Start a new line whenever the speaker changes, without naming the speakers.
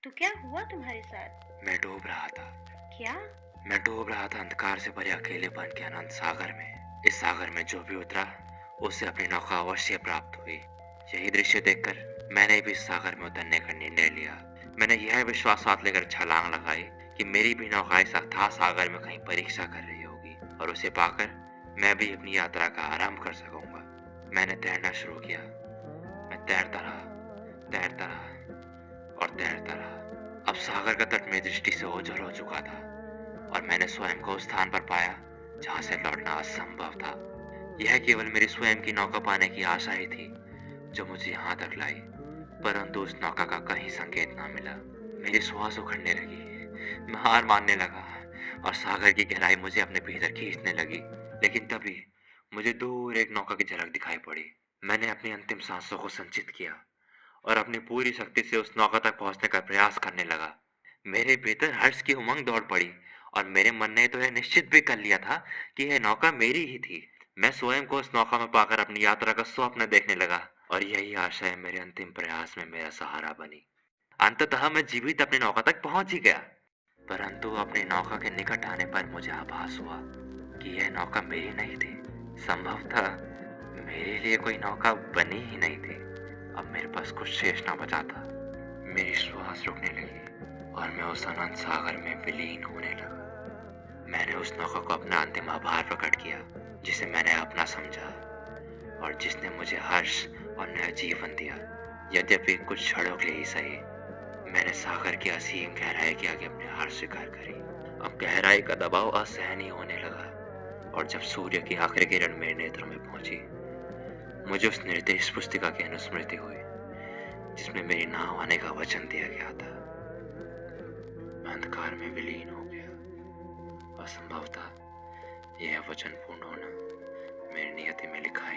तो क्या हुआ तुम्हारे साथ?
मैं डूब रहा था।
क्या?
मैं डूब रहा था अंधकार से भरे अकेलेपन के अनंत सागर में। इस सागर में जो भी उतरा उसे अपनी नौका अवश्य प्राप्त हुई। यही दृश्य देखकर मैंने भी इस सागर में उतरने का निर्णय लिया। मैंने यह विश्वास साथ लेकर छलांग लगाई कि मेरी भी नौका इस अथाह सागर में कहीं परीक्षा कर रही होगी और उसे पाकर मैं भी अपनी यात्रा का आरंभ कर सकूंगा। मैंने तैरना शुरू किया। मैं तैरता रहा और तैरता रहा। अब सागर का तट मेरी दृष्टि से ओझल हो चुका था और मैंने स्वयं को उस स्थान पर पाया जहां से लौटना असंभव था। यह केवल मेरी स्वयं की नौका पाने की आशा ही थी जो मुझे यहाँ तक लाई, परंतु उस नौका का कहीं संकेत ना मिला। मेरी श्वास उखड़ने लगी। मैं हार मानने लगा और सागर की गहराई मुझे अपने भीतर खींचने लगी। लेकिन तभी मुझे दूर एक नौका की झलक दिखाई पड़ी। मैंने अपनी अंतिम सांसों को संचित किया और अपनी पूरी शक्ति से उस नौका तक पहुंचने का प्रयास करने लगा। मेरे भीतर हर्ष की उमंग दौड़ पड़ी और मेरे मन ने तो यह निश्चित भी कर लिया था कि यह नौका मेरी ही थी। मैं स्वयं को उस नौका में पाकर अपनी यात्रा का स्वप्न देखने लगा और यही आशा मेरे अंतिम प्रयास में मेरा सहारा बनी। अंततः मैं जीवित अपनी नौका तक पहुंच ही गया, परंतु अपनी नौका के निकट आने पर मुझे आभास हुआ कि यह नौका मेरी नहीं थी। संभवतः मेरे लिए कोई नौका बनी ही नहीं थी। अब मेरे पास कुछ शेष ना बचा था। मेरी श्वास रुकने लगी और मैं उस अनंत सागर में विलीन होने लगा। मैंने उस नौका को अपना अंतिम आभार प्रकट किया जिसे मैंने अपना समझा और जिसने मुझे हर्ष और नया जीवन दिया। यद्यपि कुछ क्षणों के लिए ही सही, मैंने सागर की असीम गहराई के आगे अपनी हार स्वीकार करी। अब गहराई का दबाव असहनीय होने लगा और जब सूर्य की आखिरी किरण मेरे नेत्रों में पहुंची, मुझे उस निर्देश पुस्तिका की अनुस्मृति हुई जिसमें मेरी नाव आने का वचन दिया गया था। मैं अंधकार में विलीन हो गया। असंभव था यह वचन पूर्ण होना मेरी नियति में लिखा ही